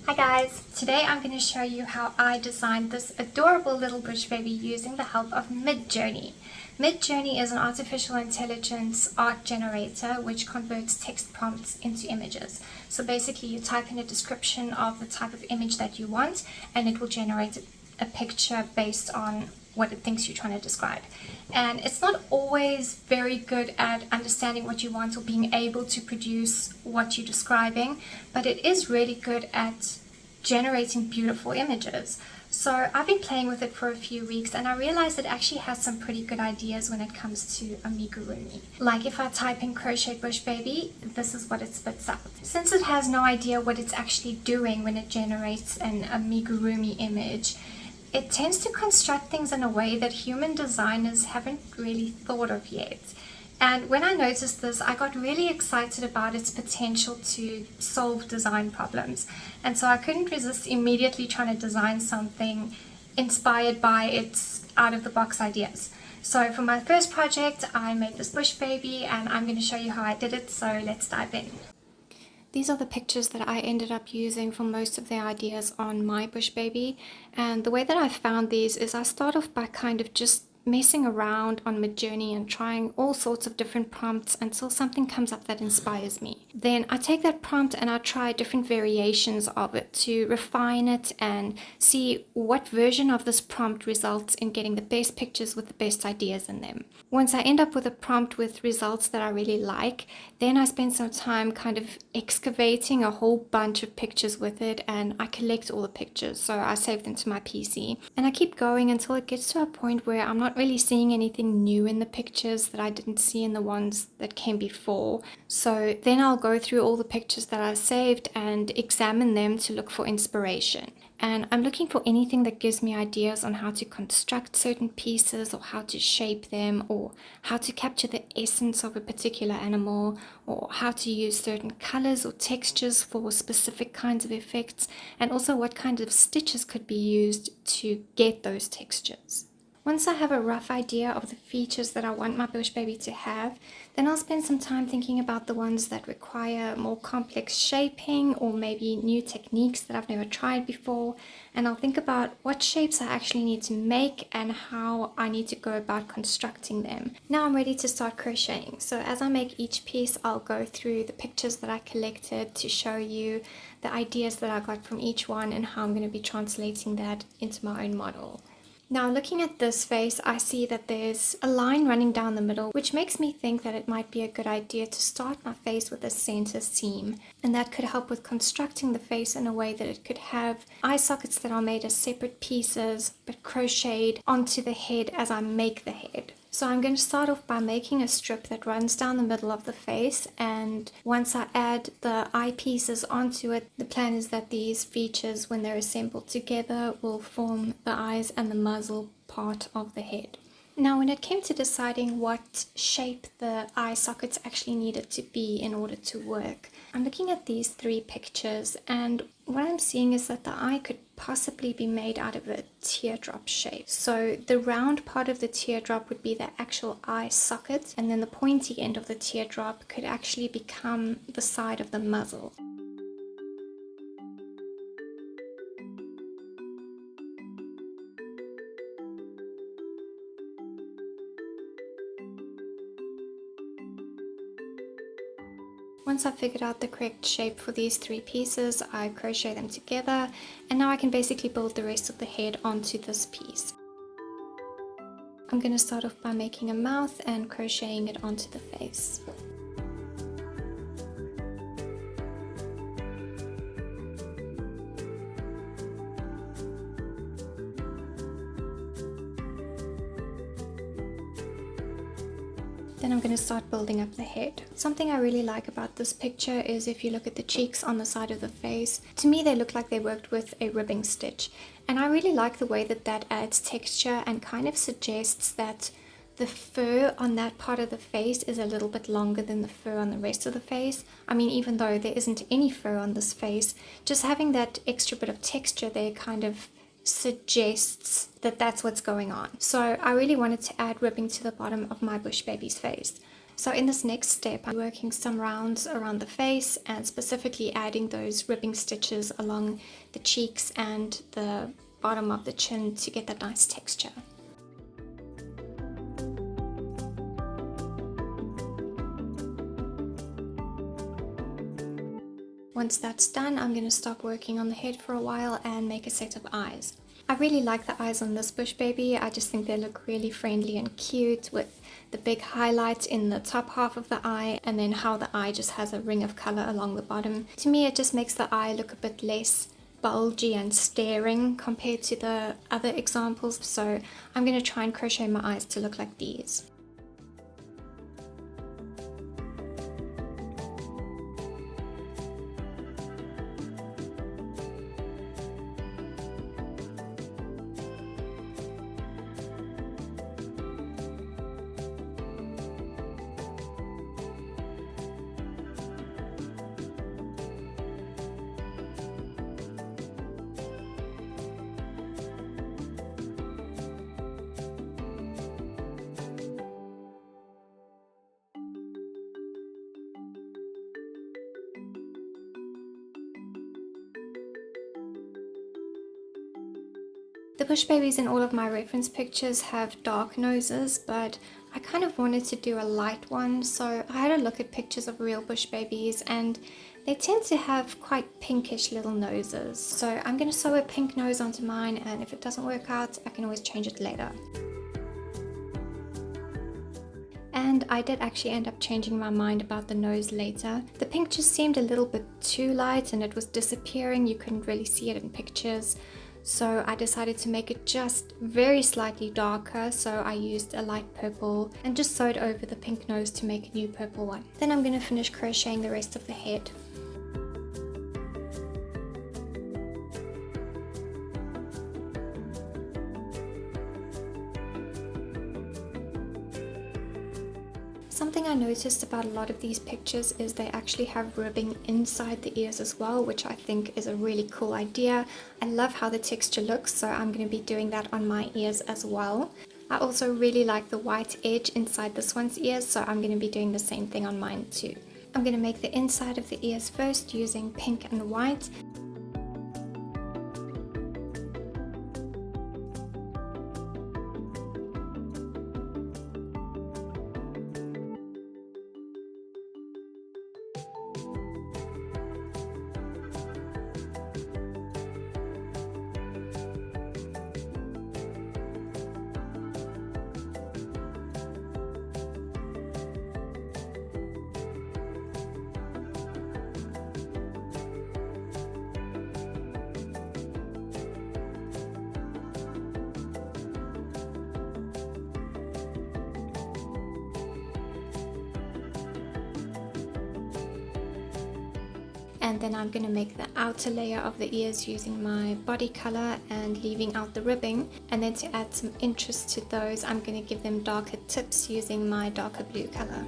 Hi guys, today I'm going to show you how I designed this adorable little bush baby using the help of Midjourney. Midjourney is an artificial intelligence art generator which converts text prompts into images. So basically you type in a description of the type of image that you want and it will generate a picture based on what it thinks you're trying to describe. And it's not always very good at understanding what you want or being able to produce what you're describing, but it is really good at generating beautiful images. So I've been playing with it for a few weeks and I realized it actually has some pretty good ideas when it comes to amigurumi. Like if I type in crochet bush baby, this is what it spits out. Since it has no idea what it's actually doing when it generates an amigurumi image, it tends to construct things in a way that human designers haven't really thought of yet. And when I noticed this, I got really excited about its potential to solve design problems. And so I couldn't resist immediately trying to design something inspired by its out-of-the-box ideas. So for my first project, I made this bush baby and I'm going to show you how I did it, so let's dive in. These are the pictures that I ended up using for most of the ideas on my bush baby, and the way that I found these is I start off by kind of just messing around on Midjourney and trying all sorts of different prompts until something comes up that inspires me. Then I take that prompt and I try different variations of it to refine it and see what version of this prompt results in getting the best pictures with the best ideas in them. Once I end up with a prompt with results that I really like, then I spend some time kind of excavating a whole bunch of pictures with it, and I collect all the pictures, so I save them to my PC. And I keep going until it gets to a point where I'm not really seeing anything new in the pictures that I didn't see in the ones that came before. So then I'll go through all the pictures that I saved and examine them to look for inspiration. And I'm looking for anything that gives me ideas on how to construct certain pieces or how to shape them or how to capture the essence of a particular animal or how to use certain colors or textures for specific kinds of effects, and also what kind of stitches could be used to get those textures. Once I have a rough idea of the features that I want my bush baby to have, then I'll spend some time thinking about the ones that require more complex shaping or maybe new techniques that I've never tried before, and I'll think about what shapes I actually need to make and how I need to go about constructing them. Now I'm ready to start crocheting, so as I make each piece I'll go through the pictures that I collected to show you the ideas that I got from each one and how I'm going to be translating that into my own model. Now looking at this face, I see that there's a line running down the middle, which makes me think that it might be a good idea to start my face with a center seam. And that could help with constructing the face in a way that it could have eye sockets that are made as separate pieces, but crocheted onto the head as I make the head. So I'm going to start off by making a strip that runs down the middle of the face, and once I add the eye pieces onto it, the plan is that these features, when they're assembled together, will form the eyes and the muzzle part of the head. Now when it came to deciding what shape the eye sockets actually needed to be in order to work, I'm looking at these three pictures and what I'm seeing is that the eye could possibly be made out of a teardrop shape. So the round part of the teardrop would be the actual eye socket, and then the pointy end of the teardrop could actually become the side of the muzzle. Once I've figured out the correct shape for these three pieces, I crochet them together, and now I can basically build the rest of the head onto this piece. I'm going to start off by making a mouth and crocheting it onto the face. Then I'm going to start building up the head. Something I really like about this picture is if you look at the cheeks on the side of the face, to me they look like they worked with a ribbing stitch. And I really like the way that that adds texture and kind of suggests that the fur on that part of the face is a little bit longer than the fur on the rest of the face. I mean, even though there isn't any fur on this face, just having that extra bit of texture there kind of suggests that that's what's going on. So I really wanted to add ribbing to the bottom of my bush baby's face. So in this next step, I'm working some rounds around the face and specifically adding those ribbing stitches along the cheeks and the bottom of the chin to get that nice texture. Once that's done, I'm going to stop working on the head for a while and make a set of eyes. I really like the eyes on this bush baby. I just think they look really friendly and cute with the big highlight in the top half of the eye and then how the eye just has a ring of color along the bottom. To me, it just makes the eye look a bit less bulgy and staring compared to the other examples. So I'm going to try and crochet my eyes to look like these. The bush babies in all of my reference pictures have dark noses, but I kind of wanted to do a light one, so I had a look at pictures of real bush babies and they tend to have quite pinkish little noses. So I'm going to sew a pink nose onto mine, and if it doesn't work out, I can always change it later. And I did actually end up changing my mind about the nose later. The pink just seemed a little bit too light and it was disappearing. You couldn't really see it in pictures. So I decided to make it just very slightly darker. So I used a light purple and just sewed over the pink nose to make a new purple one. Then I'm going to finish crocheting the rest of the head. Something I noticed about a lot of these pictures is they actually have ribbing inside the ears as well, which I think is a really cool idea. I love how the texture looks, so I'm going to be doing that on my ears as well. I also really like the white edge inside this one's ears, so I'm going to be doing the same thing on mine too. I'm going to make the inside of the ears first using pink and white. And then I'm going to make the outer layer of the ears using my body color and leaving out the ribbing. And then to add some interest to those, I'm going to give them darker tips using my darker blue color.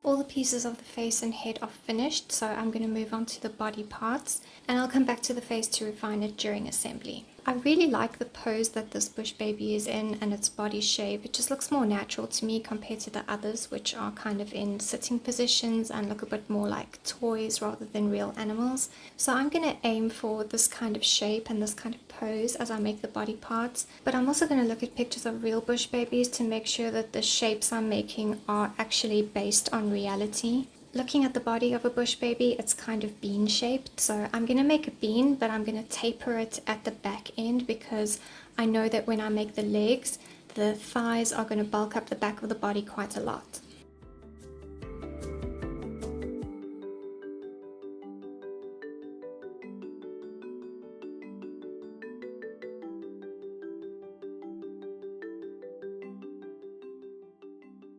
All the pieces of the face and head are finished, so I'm going to move on to the body parts, and I'll come back to the face to refine it during assembly. I really like the pose that this bush baby is in and its body shape. It just looks more natural to me compared to the others, which are kind of in sitting positions and look a bit more like toys rather than real animals. So I'm going to aim for this kind of shape and this kind of pose as I make the body parts, but I'm also going to look at pictures of real bush babies to make sure that the shapes I'm making are actually based on reality. Looking at the body of a bush baby, it's kind of bean shaped, so I'm going to make a bean, but I'm going to taper it at the back end because I know that when I make the legs, the thighs are going to bulk up the back of the body quite a lot.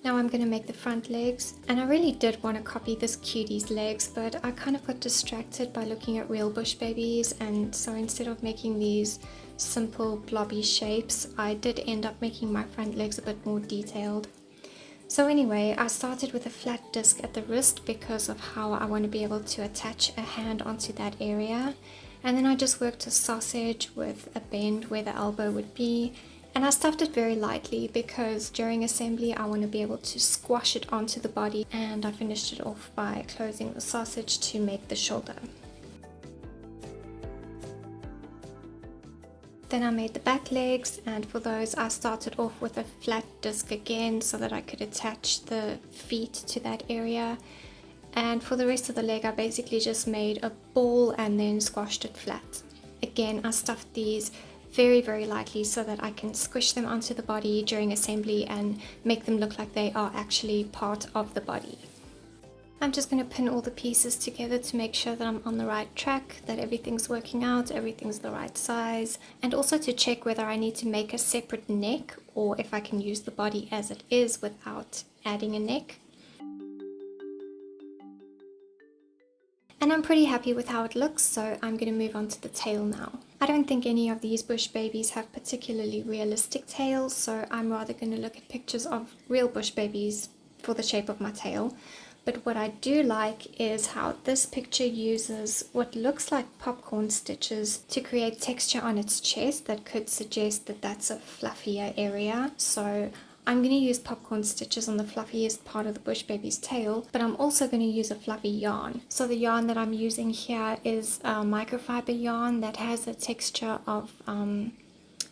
Now I'm going to make the front legs, and I really did want to copy this cutie's legs, but I kind of got distracted by looking at real bush babies, and so instead of making these simple blobby shapes, I did end up making my front legs a bit more detailed. So anyway, I started with a flat disc at the wrist because of how I want to be able to attach a hand onto that area, and then I just worked a sausage with a bend where the elbow would be. And I stuffed it very lightly because during assembly I want to be able to squash it onto the body, and I finished it off by closing the sausage to make the shoulder. Then I made the back legs, and for those I started off with a flat disc again so that I could attach the feet to that area. And for the rest of the leg I basically just made a ball and then squashed it flat. Again, I stuffed these very lightly so that I can squish them onto the body during assembly and make them look like they are actually part of the body. I'm just going to pin all the pieces together to make sure that I'm on the right track, that everything's working out, everything's the right size, and also to check whether I need to make a separate neck or if I can use the body as it is without adding a neck. And I'm pretty happy with how it looks, so I'm going to move on to the tail now. I don't think any of these bush babies have particularly realistic tails, so I'm rather going to look at pictures of real bush babies for the shape of my tail. But what I do like is how this picture uses what looks like popcorn stitches to create texture on its chest that could suggest that that's a fluffier area. So I'm going to use popcorn stitches on the fluffiest part of the bush baby's tail, but I'm also going to use a fluffy yarn. So the yarn that I'm using here is a microfiber yarn that has a texture of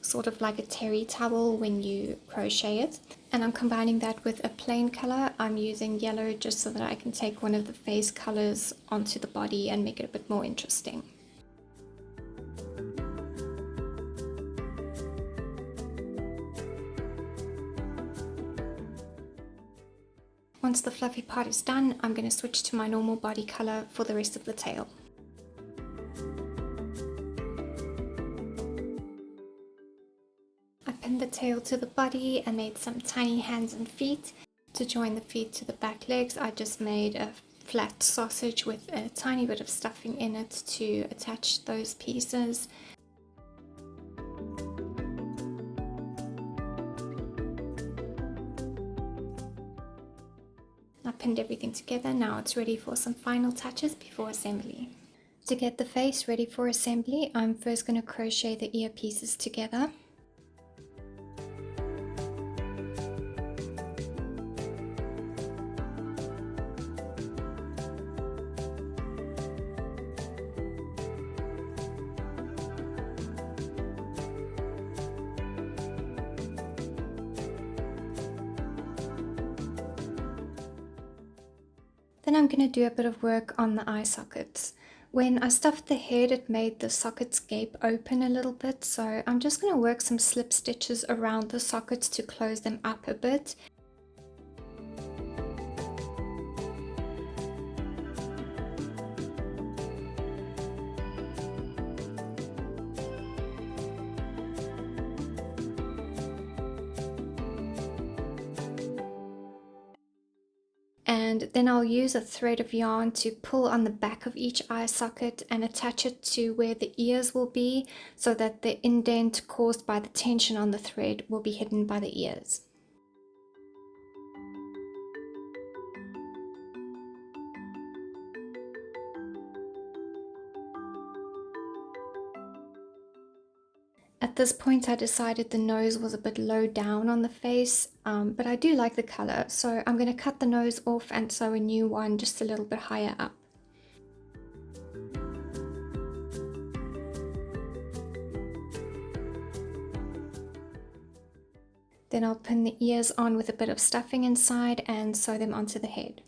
sort of like a terry towel when you crochet it. And I'm combining that with a plain color. I'm using yellow just so that I can take one of the face colors onto the body and make it a bit more interesting. Once the fluffy part is done, I'm going to switch to my normal body color for the rest of the tail. I pinned the tail to the body and made some tiny hands and feet. To join the feet to the back legs, I just made a flat sausage with a tiny bit of stuffing in it to attach those pieces. I pinned everything together. Now it's ready for some final touches before assembly. To get the face ready for assembly, I'm first going to crochet the ear pieces together. Then I'm going to do a bit of work on the eye sockets. When I stuffed the head, it made the sockets gape open a little bit, so I'm just going to work some slip stitches around the sockets to close them up a bit. And then I'll use a thread of yarn to pull on the back of each eye socket and attach it to where the ears will be, so that the indent caused by the tension on the thread will be hidden by the ears. At this point I decided the nose was a bit low down on the face, but I do like the color, so I'm going to cut the nose off and sew a new one just a little bit higher up. Then I'll pin the ears on with a bit of stuffing inside and sew them onto the head.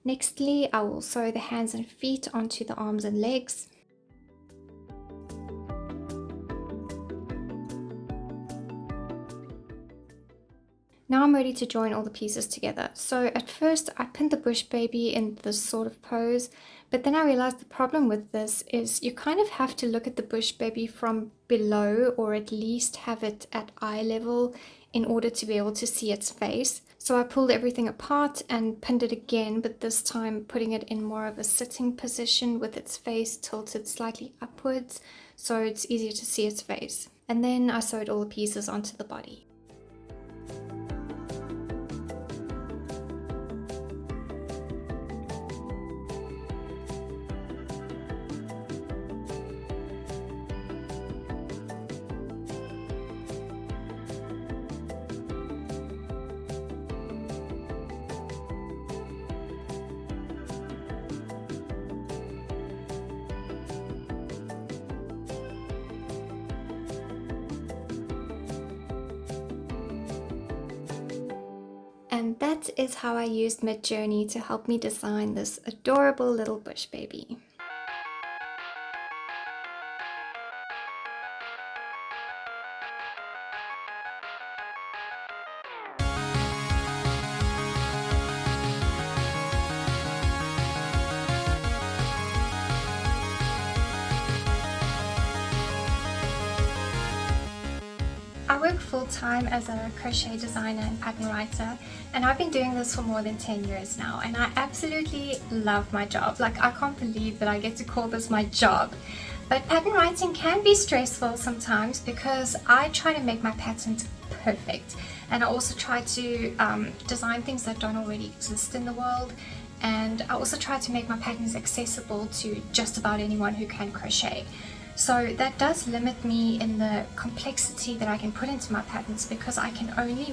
Nextly, I will sew the hands and feet onto the arms and legs. Now I'm ready to join all the pieces together. So at first I pinned the bush baby in this sort of pose, but then I realized the problem with this is you kind of have to look at the bush baby from below, or at least have it at eye level in order to be able to see its face. So I pulled everything apart and pinned it again, but this time putting it in more of a sitting position with its face tilted slightly upwards so it's easier to see its face. And then I sewed all the pieces onto the body. And that is how I used Midjourney to help me design this adorable little bush baby. I work full-time as a crochet designer and pattern writer, and I've been doing this for more than 10 years now, and I absolutely love my job. Like, I can't believe that I get to call this my job. But pattern writing can be stressful sometimes because I try to make my patterns perfect, and I also try to design things that don't already exist in the world, and I also try to make my patterns accessible to just about anyone who can crochet. So that does limit me in the complexity that I can put into my patterns, because I can only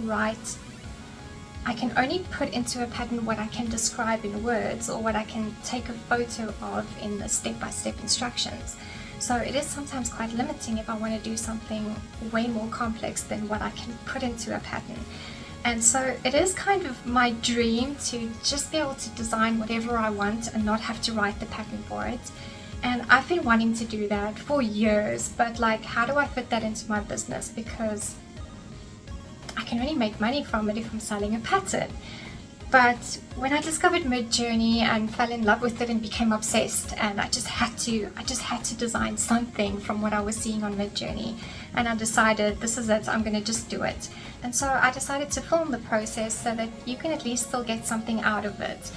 put into a pattern what I can describe in words, or what I can take a photo of in the step-by-step instructions. So it is sometimes quite limiting if I want to do something way more complex than what I can put into a pattern. And so it is kind of my dream to just be able to design whatever I want and not have to write the pattern for it. And I've been wanting to do that for years, but like, how do I fit that into my business? Because I can only make money from it if I'm selling a pattern. But when I discovered Midjourney and fell in love with it and became obsessed, and I just had to design something from what I was seeing on Midjourney, and I decided, this is it, I'm gonna just do it. And so I decided to film the process so that you can at least still get something out of it.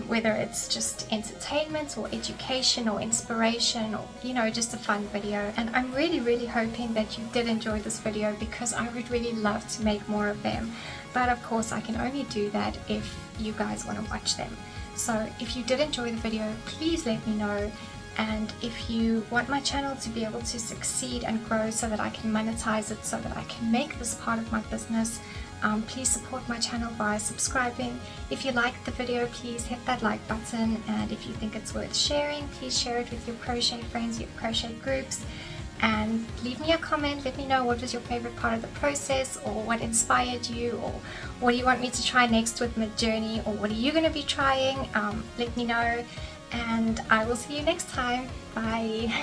Whether it's just entertainment or education or inspiration, or just a fun video. And I'm really hoping that you did enjoy this video, because I would really love to make more of them. But of course I can only do that if you guys want to watch them. So if you did enjoy the video, please let me know. And if you want my channel to be able to succeed and grow so that I can monetize it, so that I can make this part of my business, please support my channel by subscribing. If you liked the video, please hit that like button, and if you think it's worth sharing, please share it with your crochet friends, your crochet groups, and leave me a comment. Let me know what was your favorite part of the process, or what inspired you, or what do you want me to try next with Midjourney, or what are you going to be trying. Let me know, and I will see you next time. Bye.